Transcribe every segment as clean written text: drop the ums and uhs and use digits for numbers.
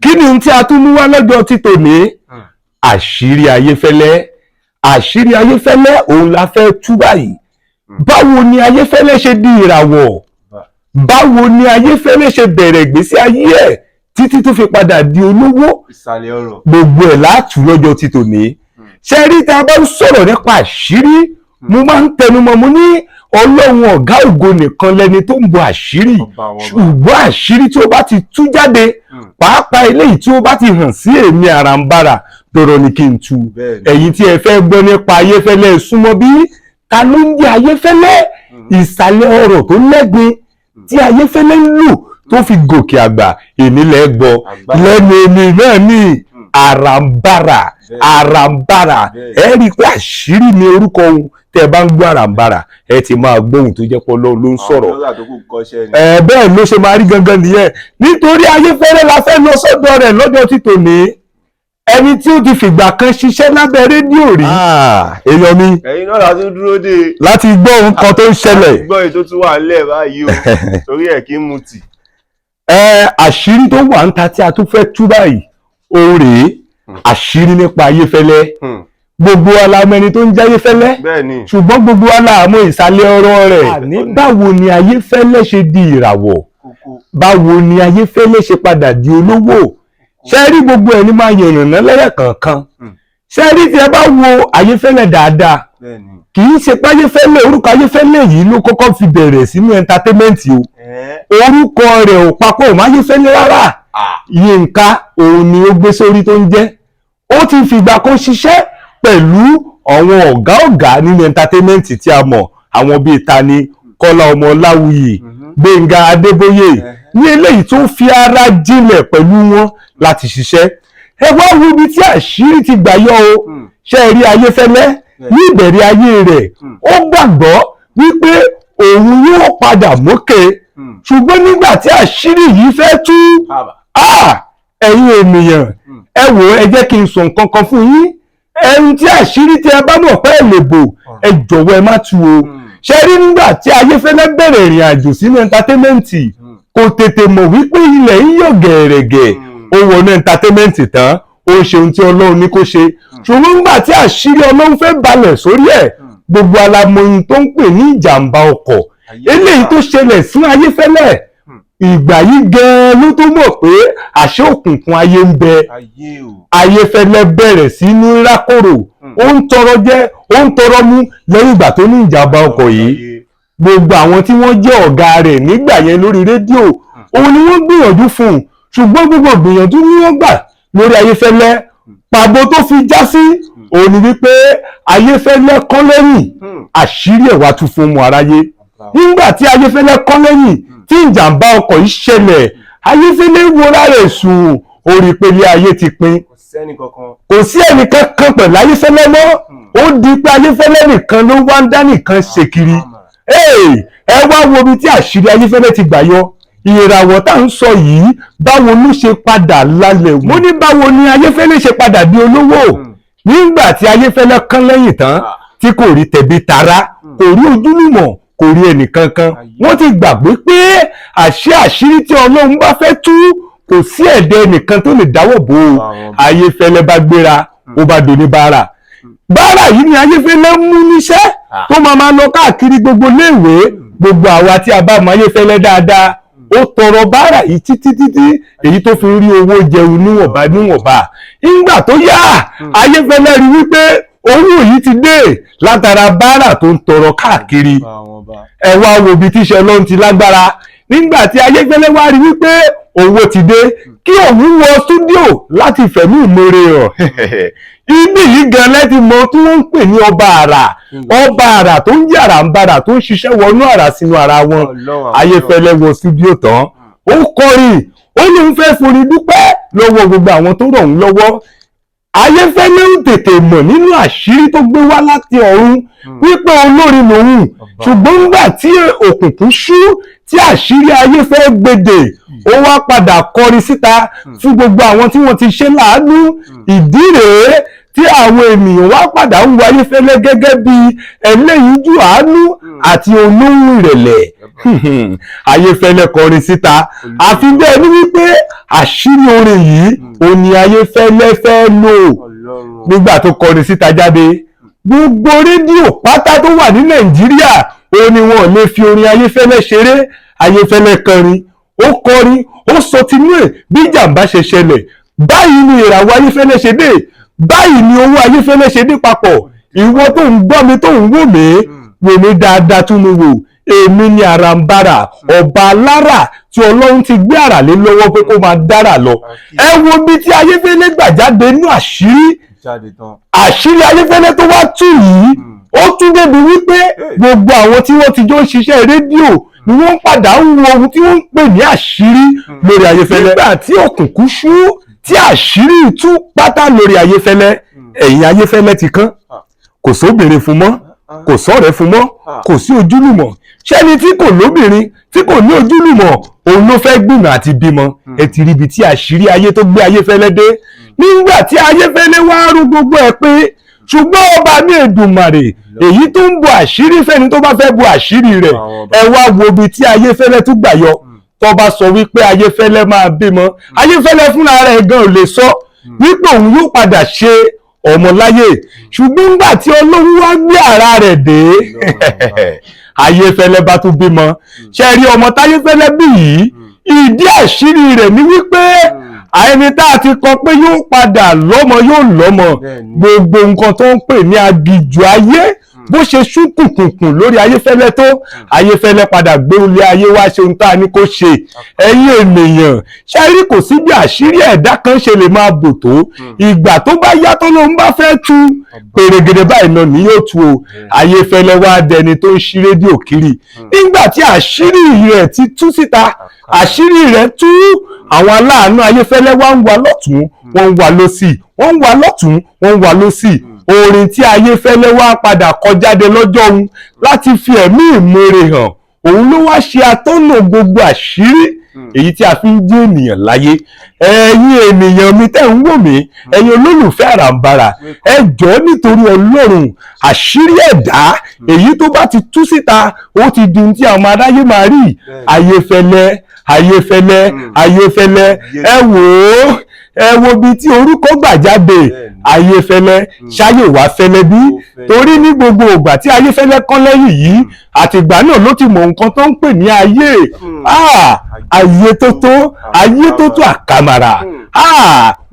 kí ni tí a tún mú wá lọ́jọ́ ti tòní àṣírí Ayéfẹ́lẹ́. Àṣírí Ayéfẹ́lẹ́ òun la fẹ́ tú báyìí. Báwo ni Ayéfẹ́lẹ́ ṣe di ìràwọ̀? Báwo ni Ayéfẹ́lẹ́ ṣe bẹ̀rẹ̀ ìgbésí ayé ẹ̀ títí tó fi padà di olówó? Ìsàlẹ̀ ọ̀rọ̀. Gbogbo ẹ̀ látú lọ́jọ́ ti tòní. Ṣé rí tá a bá ń sọ̀rọ̀ nípa àṣírí, mo máa ń tẹnumọ́ mo ní Ọlọ́run ọ̀gá ògo nìkan lẹni tó ń bo àṣírí. Ṣùgbọ́n àṣírí tí ó bá ti tú jáde, pàápàá eléyìí tí ó bá ti hàn sí èmi Àràǹbarà, dọ̀rọ̀ ni kí n tú. Ẹ̀yin tí ẹ fẹ́ gbọ́ nípa Ayéfẹ́lẹ́ súnmọ́ bí? Ta ló ń jẹ́ Ayéfẹ́lẹ́? Ìsàlẹ̀ ọ̀rọ̀ tó lẹ́gbin tí Ayéfẹ́lẹ́ ń lò tó fi gòkè àgbà, èmi lẹ́ gbọ́ lẹ́nu èmi náà ní Àràǹbarà. Àràǹbarà, ẹ rí i pé àṣírí ni orúkọ ohun tẹ́ bá ń gbọ́ Àràǹbarà, ẹ ti máa gbóhùn tó jẹ́ pé Ọlọ́run ló ń sọ̀rọ̀. Bẹ́ẹ̀ ló ṣe máa rí gangan nìyẹn. Nítorí Ayéfẹ́lẹ́ la fẹ́ lọ sọ́dọ̀ rẹ̀ lọ́jọ́ ti tòní. Ẹni tí ó ti fìgbà kan ṣiṣẹ́ lábẹ́ rédíò rí. Èèyàn mi. Ẹ̀yin náà láti dúró dé. Láti gbọ́ nǹkan tó ń ṣẹlẹ̀. Láti gbọ́ èyí tó tún wà nílẹ̀ báyìí o. Torí ẹ̀ kí ń mutí. Àṣírí tó wà ń ta tí a tún fẹ́ tú báyìí, òun rèé. Àṣírí nípa Ayéfẹ́lẹ́. Gbogbo wa la mọ̀ ẹni tó ń jẹ́ Ayéfẹ́lẹ́. Bẹ́ẹ̀ni. Ṣùgbọ́n gbogbo wa la mọ̀ ìsàlẹ̀ ọ̀rọ̀ rẹ̀. Àní báwo ni Ayéfẹ́lẹ́ ṣe di ìràwọ̀? Báwo ni Ayéfẹ́lẹ́ ṣe padà di olówó? Ṣé rí gbogbo ẹni máa yànnàná lẹ́yẹ̀ kọ̀ọ̀kan? Ṣé rí tí ẹ bá wo Ayéfẹ́lẹ́ dáadáa? Kì í ṣe pé Ayéfẹ́lẹ́, orúkọ Ayéfẹ́lẹ́ yìí ló kọ́kọ́ fi bẹ̀rẹ̀ sínú ẹntatẹ́mẹ́ǹtì o. Orúkọ rẹ̀ ò papọ̀ mọ́ Ayéfẹ́lẹ́ rárá. Yínká òun ni ó gbé sórí tó ń jẹ́. Ó ti fìgbà kan ṣiṣẹ́ pẹ̀lú àwọn ọ̀gá nínú ẹntatẹ́mẹ́ǹtì tí a mọ̀, àwọn bíi Tani, Kọ́lá Ọmọláwuyì, Gbénga Adébóyè, ní eléyìí tó fi ara jinlẹ̀ pẹ̀lú wọn láti ṣiṣẹ́. Ẹ wá wo ibi tí àṣírí ti gbà yọ o. Ṣé ẹ rí Ayéfẹ́lẹ́ ní ìbẹ̀rẹ̀ ayé rẹ̀, ó gbàgbọ́ wípé òun yóò padà mókè. Ṣùgbọ́n nígbà tí àṣírí yìí fẹ́ tú, ẹ̀yin ènìyàn, ẹ wò ẹ jẹ́ kí n sọ nǹkan kan fún yín. Ẹni tí àṣírí tí ẹ bá mọ̀ pé ẹ lè bò, ẹ jọ̀wọ́ ẹ má tú o. Ṣé rí nígbà tí Ayéfẹ́lẹ́ bẹ̀rẹ̀ ìrìn àjò sínú ẹntatẹ́mẹ́ǹtì, kò tètè mọ̀ wípé ilẹ̀ ń yọ̀ gẹ̀rẹ̀gẹ̀. Ó wọnú ẹntatẹ́mẹ́ǹtì tán, ó ń ṣe ohun tí Ọlọ́run ní kó ṣe. Ṣùgbọ́n nígbà tí àṣírí Ọlọ́run fẹ́ balẹ̀ sórí ẹ̀, gbogbo alamọ̀yìn tó ń pè ní ìjàmbá ọkọ̀, eléyìí tó ṣẹlẹ̀ sí Ayéfẹ́lẹ́, ìgbà yìí gan-an ló tó mọ̀ pé àṣẹ òkùnkùn ayé ń bẹ. Ayéfẹ́lẹ́ bẹ̀rẹ̀ sí ní rákòrò, ó ń tọrọ jẹ, ó ń tọrọ mú lẹ́yìn ìgbà tó ní ìjàmbá ọkọ̀ yìí. Gbogbo àwọn tí wọ́n jẹ́ ọ̀gá rẹ̀ nígbà yẹn lórí rédíò, òun ni wọ́n gbìyànjú fún un. Ṣùgbọ́n gbogbo gbìyànjú ni wọ́n gbà lórí Ayéfẹ́lẹ́. Pàbó tó fi já sí òun ni wípé Ayéfẹ́lẹ́ kán lẹ́yìn, àṣírí ẹ̀ wá tún fún ọmọ aráyé. Nígbà tí Ayéfẹ́lẹ́ kán lẹ́yìn tí ìjàmbá ọkọ̀ yìí ṣẹlẹ̀, Ayéfẹ́lẹ́ wọra rẹ̀ sùn, orí pélé ayé ti pin. Kò sí ẹnì kankan pẹ̀lú Ayéfẹ́lẹ́ mọ́. Ó di pé Ayéfẹ́lẹ́ nìkan ló wá ń dá nìkan ṣe kiri. Ẹ wá wo ibi tí àṣírí Ayéfẹ́lẹ́ ti gbà yọ. Ìràwọ̀ tá ń sọ yìí, báwo ló ṣe padà lálẹ́? Mo ní báwo ni Ayéfẹ́lẹ́ ṣe padà di olówó? Nígbà tí Ayéfẹ́lẹ́ kán lẹ́yìn tán, tí kò rí tẹ̀bí tará, kò rí ojúlùmọ̀, kò rí ẹnìkankan, wọ́n ti gbàgbé pé àṣírí tí Ọlọ́run bá fẹ́ tú, kò sí ẹ̀dá ẹnìkan tó lè dáwọ́ bò ó. Ayéfẹ́lẹ́ bá gbéra, ó bá doni báárà. Báárà yìí ni Ayéfẹ́lẹ́ mú níṣẹ́ tó máa lọ káàkiri gbogbo léèwé. Gbogbo àwa tí a bá mọ Ayéfẹ́lẹ́ dáadáa, ó tọrọ báárà yìí títí èyí tó fi rí owó jẹun níwọ̀nba. Nígbà tó yá, Ayéfẹ́lẹ́ rí wípé owó yìí ti dé látara báárà tó ń tọrọ káàkiri. Ẹ wá wo ibi tíṣẹ́ Ọlọ́run ti lágbára. Nígbà tí Ayéfẹ́lẹ́ wá rí wípé owó ti dé, kí òun wọ stúdíò láti fẹ̀mí ìmoore hàn. Ibi yìí gan lẹ́ti mọ tí wọ́n ń pè ní ọba àrà. Ọba àrà tó ń jẹ́ Àràǹbarà tó ń ṣiṣẹ́ wọnú àrà sínú ara wọn. Ayéfẹ́lẹ́ wọ stúdíò tán, ó kọrin, ó ní ń fẹ́ forí dúpẹ́ lọ́wọ́ gbogbo àwọn tó ràn ń lọ́wọ́. Ayéfẹ́lẹ́ ń tètè mọ̀ nínú àṣírí tó gbé wá láti ọ̀run wípé olórin lòun. Ṣùgbọ́n nígbà tí òkùnkùn ṣú, tí àṣírí Ayéfẹ́lẹ́ gbèdè, ó wá padà kọrin síta fún gbogbo àwọn tí wọ́n ti ṣe láàánú. Ìdí rèé tí àwọn ènìyàn wá padà ń wo Ayéfẹ́lẹ́ gẹ́gẹ́ bí ẹlẹ́yinjú àánú àti olóhùn ìrẹ̀lẹ̀. Ayéfẹ́lẹ́ kọrin síta àfi bẹ́ẹ̀ ni wípé àṣírí orin yìí òun ni Ayéfẹ́lẹ́ fẹ́ lò nígbà tó kọrin síta jáde. Gbogbo rédíò pátá tó wà ní Nàìjíríà òun ni wọn ò lè fi orin Ayéfẹ́lẹ́ ṣeré. Ayéfẹ́lẹ́ kọrin ó sọ tinú ẹ̀ bí ìjàmbá ṣe ṣẹlẹ̀. Báyìí ni ìràwọ̀ Ayéfẹ́lẹ́ ṣe dé, báyìí ni owó Ayéfẹ́lẹ́ ṣe dé papọ̀. Ìwọ tó ń gbọ́ mi tó ń wò mí, wò mí dáadáa tún mi wò. Èmi ni Àràǹbarà, ọba alára tí Ọlọ́run ti gbé àrà lé lọ́wọ́ pé kó máa dára lọ. Ẹ wo bí tí Ayéfẹ́lẹ́ gbà jáde nínú àṣírí Ayéfẹ́lẹ́ tó wá tú yìí. Ó tún débi wípé gbogbo àwọn tí wọ́n ti jọ ń ṣiṣẹ́ rédíò ni wọ́n padà ń wo ohun tí wọ́n ń pè ní àṣírí lórí Ayéfẹ́lẹ́. Nígbà tí òkùnkùn ṣú tí àṣírí tú pátá lórí Ayéfẹ́lẹ́, ẹ̀yìn Ayéfẹ́lẹ́ ti kán. Kò sóbìnrin fún mọ́, kò sọ́rẹ́ fún mọ́, kò sí ojúlùmọ̀. Ṣẹ́ni tí kò lóbìnrin tí kò ní ojúlùmọ̀ òun ló fẹ́ gbìmọ̀ àti bímọ. Ẹ ti rí ibi tí àṣírí ayé tó gbé Ayéfẹ́lẹ́ dé. Nígbà tí Ayéfẹ́lẹ́ wá rú gbogbo ẹ̀ pé ṣùgbọ́n ọba ní Èdùmàrè èyí tó ń bo àṣírí fẹ́ni tó bá fẹ́ bo àṣírí rẹ̀. Ẹ wá wo ibi tí Ayéfẹ́lẹ́ tún gbà yọ. Tó bá sọ wípé Ayéfẹ́lẹ́ máa bímọ, Ayéfẹ́lẹ́ fúnra rẹ̀ gan ò lè sọ wípé òun yóò padà ṣe ọmọ láyé. Ṣùgbọ́n nígbà tí Ọlọ́run wá gbé ara rẹ̀ dé, Ayéfẹ́lẹ́ bá tún bímọ. Ṣé rí ọmọ táyéfẹ́lẹ́ bí yìí, ìdí àṣírí rẹ̀ ni wípé ẹni tá a ti kọ pé yóò padà lọ́mọ yóò lọ́mọ. Gbogbo nǹkan tó ń pè ní agijù ayé bó ṣe ṣúkùnkùnkùn lórí Ayéfẹ́lẹ́ tó, Ayéfẹ́lẹ́ padà gbé ilé ayé wá ṣe ohun tá a ní kó ṣe. Ẹ̀yin ènìyàn, ṣé rí kò sí bí àṣírí ẹ̀dá kan ṣe lè máa bò tó. Ìgbà tó bá yá tó lóun bá fẹ́ tú pèrègèdè báyìí náà ni yóò tú o. Ayéfẹ́lẹ́ wá dẹni tó ń ṣí rédíò kiri. Nígbà tí àṣírí rẹ̀ ti tú síta, àṣírí rẹ̀ tú, àwọn aláàánú Ayéfẹ́lẹ́ wá ń wá lọ́tún, wọ́n ń wá lósì, wọ́n ń wá lọ́tún, wọ́n ń wá lósì. Orin tí Ayéfẹ́lẹ́ wá padà kọ jáde lọ́jọ́ òun láti fi ẹ̀mí ìmoore hàn, òun ló wá ṣe atọ́nà gbogbo àṣírí èyí tí a fi ń jẹ́ ènìyàn láyé. Ẹ̀yin ènìyàn mi tẹ́ ń wò mí, ẹ̀yin olólùfẹ́ Àràǹbarà, ẹ jọ̀ọ́ nítorí Ọlọ́run, àṣírí ẹ̀dá èyí tó bá ti tú síta ó ti di ohun tí àwọn aráyé máa rí. Ayéfẹ́lẹ́, ẹ wò ó, ẹ wo bí tí orúkọ gbà jáde. Ayéfẹ́lẹ́ ṣáyè wá fẹ́lẹ́ bí, torí ní gbogbo ìgbà tí Ayéfẹ́lẹ́ kán lẹ́yìn yìí àtìgbà náà ló ti mọ nǹkan tó ń pè ní ayé. Ayé tó tó àkàmàrà.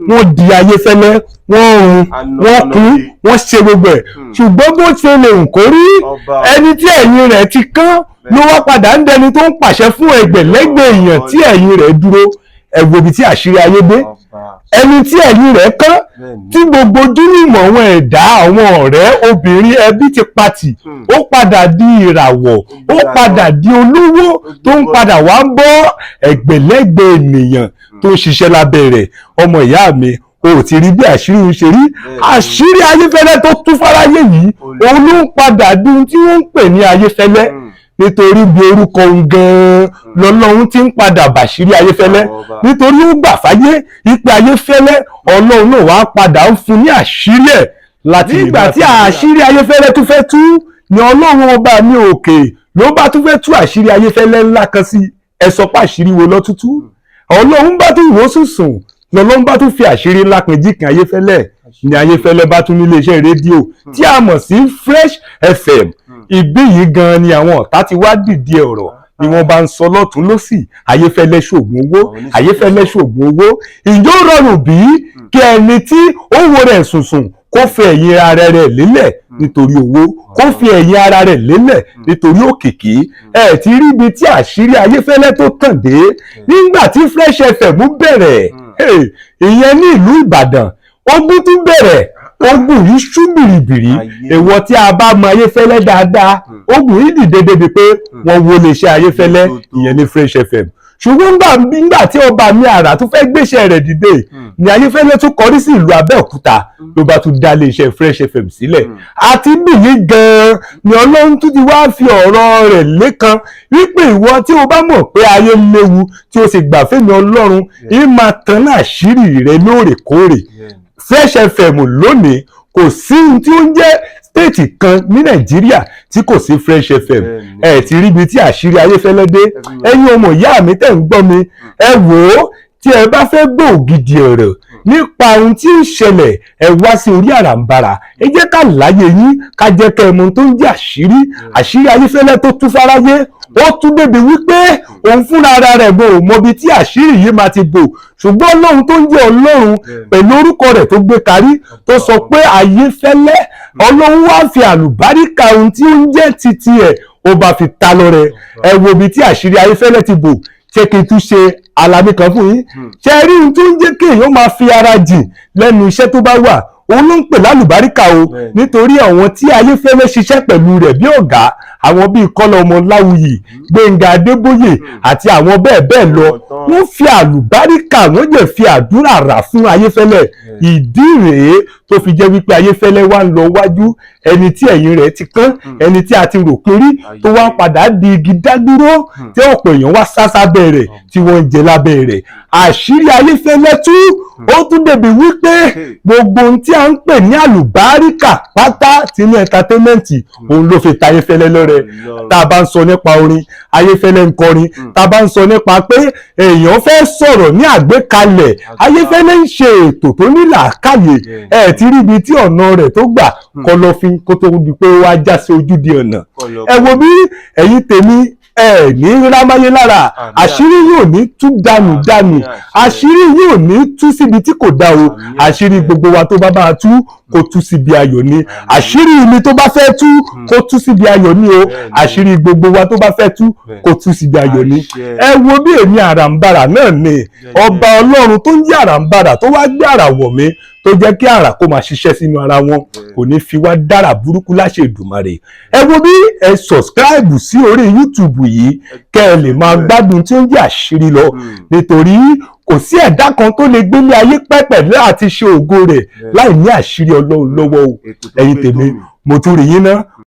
Wọ́n di Ayéfẹ́lẹ́, wọ́n run, wọ́n kún, wọ́n ṣe gbogbo ẹ̀. Ṣùgbọ́n bó ṣe lè hùn kó rí, ẹni tí ẹ̀yìn rẹ̀ ti kán ló wá padà ń dẹni tó ń pàṣẹ fún ẹgbẹ̀lẹ́gbẹ̀ èèyàn tí ẹ̀yìn rẹ̀ dúró. Ẹ wo ibi tí àṣírí ayé dé. Ẹni tí ẹ̀yìn rẹ̀ kán tí gbogbo ojúlùmọ̀ àwọn ẹ̀dá, àwọn ọ̀rẹ́, obìnrin, ẹbí ti patì, ó padà di ìràwọ̀, ó padà di olówó tó ń padà wá ń bọ́ ẹgbẹ̀lẹ́gbẹ̀ ènìyàn tó ń ṣiṣẹ́ lábẹ́ rẹ̀. Ọmọ ìyá mi, o ò ti rí bí àṣírí ń ṣe rí. Àṣírí Ayéfẹ́lẹ́ tó tú fáráyé yìí òun ló ń padà di ohun tí wọ́n ń pè ní Ayéfẹ́lẹ́. Nítorí bí orúkọ òun gan-an lọ́lọ́run ti ń padà bàṣírí Ayéfẹ́lẹ́, nítorí ó gbà fáyé ipé Ayéfẹ́lẹ́ Ọlọ́run náà wá padà ń fún ní àṣírí ẹ̀ láti ìgbà tí àṣírí Ayéfẹ́lẹ́ tún fẹ́ tú ni Ọlọ́run ọba mi òkè ló bá tún fẹ́ tú àṣírí Ayéfẹ́lẹ́ ńlá kan sí. Ẹ sọ pé àṣírí wo ló tútú? Ọlọ́run bá tún wò sùnsùn lọ́lọ́run bá tún fi àṣírí ńlá kan jíkan Ayéfẹ́lẹ́ ni Ayéfẹ́lẹ́ bá tún nílé iṣẹ́ rédíò tí a mọ̀ sí Fresh FM. Ibí yìí gan ni àwọn ọ̀tá ti wá dìde ọ̀rọ̀ ni wọ́n bá ń sọ lọ́tún lọ́sì. Ayéfẹ́lẹ́ ṣògùn owó, Ayéfẹ́lẹ́ ṣògùn owó. Ǹjẹ́ ó rọrùn bí kí ẹni tí ó wo rẹ̀ sùnsùn kó fi ẹ̀yìn ara rẹ̀ lélẹ̀ nítorí owó, kó fi ẹ̀yìn ara rẹ̀ lélẹ̀ nítorí òkìkí? Ẹ ti rí ibi tí àṣírí Ayéfẹ́lẹ́ tó tàn dé nígbà tí Fresh FM bẹ̀rẹ̀. Ìyẹn ní ìlú Ìbàdàn, ogun tún bẹ̀rẹ̀. Ogun yìí ṣú bìrìbìrì. Èèwọ̀ tí a bá mọ Ayéfẹ́lẹ́ dáadáa, ogun yìí dìde débi pé wọ́n wó iléeṣẹ́ Ayéfẹ́lẹ́, ìyẹn ní Fresh FM. Ṣùgbọ́n nígbà tí ọba mi àrà tún fẹ́ gbéṣẹ́ rẹ̀ dìde ni Ayéfẹ́lẹ́ tún kọrí sí ìlú Abẹ́òkúta ló bá tún dá iléeṣẹ́ Fresh FM sílẹ̀. Àti bìyí gan-an ni Ọlọ́run tún ti wá fi ọ̀rọ̀ rẹ̀ lékan wípé ìwọ tí o bá mọ̀ pé ayé léwu tí o sì gbà fẹ́mi Ọlọ́run, máa tan àṣírí rẹ̀ lóòrèkóòrè. Fresh FM lónìí kò sí ohun tí ó ń jẹ́ stéètì kan ní Nàìjíríà tí kò sí Fresh FM. Ẹ ti rí ibi tí àṣírí Ayéfẹ́lẹ́ dé. Ẹ̀yin ọmọ ìyá mi tẹ́ ń gbọ́ mi, ẹ wò ó, tí ẹ bá fẹ́ gbọ́ ògidì ọ̀rọ̀ nípa ohun tí ń ṣẹlẹ̀, ẹ wá sí orí Àràǹbarà. Ẹ jẹ́ ká láyé yín, ká jẹ́ kẹ́ ẹ mọ̀ tó ń jẹ́ àṣírí Ayéfẹ́lẹ́ tó tú fáráyé. Ó tún débi wípé òun fúnra ara rẹ̀ bò mọ ibi tí àṣírí yìí máa ti bò, ṣùgbọ́n Ọlọ́run tó ń jẹ́ Ọlọ́run pẹ̀lú orúkọ rẹ̀ tó gbé karí tó sọ pé Ayéfẹ́lẹ́, Ọlọ́run wá fi àlùbáríkà ohun tí ó ń jẹ́ titi ẹ̀ ó bá fi ta lọ́rẹ. Ẹ wo ibi tí àṣírí Ayéfẹ́lẹ́ ti bò. Ṣé kí n tún ṣe alábí kan fún yín? Ṣé rí ohun tó ń jẹ́ kí èèyàn máa fi ara jìn lẹ́nu iṣẹ́ tó bá wà? Òun ló ń pè lálùbáríkà o, nítorí àwọn tí Ayéfẹ́lẹ́ ṣiṣẹ́ pẹ̀lú rẹ̀ bí ọ̀gá, àwọn bíi Kọ́lá Ọmọláwuyì, Gbénga Adébóyè àti àwọn bẹ́ẹ̀ bẹ́ẹ̀ lọ, wọ́n fi àlùbáríkà, wọ́n jẹ́ fi àdúrà rà fún Ayéfẹ́lẹ́. Ìdí rèé tó fi jẹ́ wípé Ayéfẹ́lẹ́ wá ń lọ wájú, ẹni tí ẹ̀yìn rẹ̀ ti kán, ẹni tí a ti rò pín rí tó wá padà di igi dádúró tí ọ̀pọ̀ èèyàn wá sá sábẹ́ rẹ̀ tí wọ́n ń jẹ lábẹ́ rẹ̀. Àṣírí Ayéfẹ́lẹ́ tú, ó tún débi wípé gbogbo ohun tí a ń pè ní àlùbáríkà pátá tinú ẹ̀ńtátẹ́mẹ́ǹtì òun ló fi ta Ayéfẹ́lẹ́ lọ́rẹ. Tá a bá ń sọ nípa orin, Ayéfẹ́lẹ́ ń kọrin. Tá a bá ń sọ nípa pé èèyàn fẹ́ sọ̀rọ̀ ní àgbékalẹ̀, Ayéfẹ́lẹ́ ń ṣe ètò tó ní làákàyè. Ẹ ti rí ibi tí ọ̀nà rẹ̀ tó gbà kọ̀lọ̀fín kó tó di pé ó wá já sí ojúde ọ̀nà. Ẹ wo bí ẹ̀yin tèmi, ẹ ní rámáyé lára, àṣírí yóò ní tú dànù, àṣírí yóò ní tú síbi tí kò dá o. Àṣírí gbogbo wa tó bá bá tú kó tú síbi ayọ̀ ni. Àṣírí mi tó bá fẹ́ tú kó tú síbi ayọ̀ ni o. Àṣírí gbogbo wa tó bá fẹ́ tú kó tú síbi ayọ̀ ni. Ẹ wo bí èmi Àràǹbarà náà ni, ọba Ọlọ́run tó ń jẹ́ Àràǹbarà tó wá gbé àrà wọ̀ mí, tó jẹ́ kí àrà kó máa ṣiṣẹ́ sínú ara wọn, kò ní fi wá dára burúkú láṣẹ Èdùmàrè. Ẹ wo bí ẹ subscribe sí orí YouTube yìí kẹ́ ẹ lè máa gbádùn tí ó ń jẹ́ àṣírí lọ, nítorí kò sí ẹ̀dá kan tó lè gbélé ayé pẹ́pẹ́ láti ṣe ògo rẹ̀ láì ní àṣírí Ọlọ́run lọ́wọ́ o. Ẹ̀yin tèmi, mo tún rí yín ná.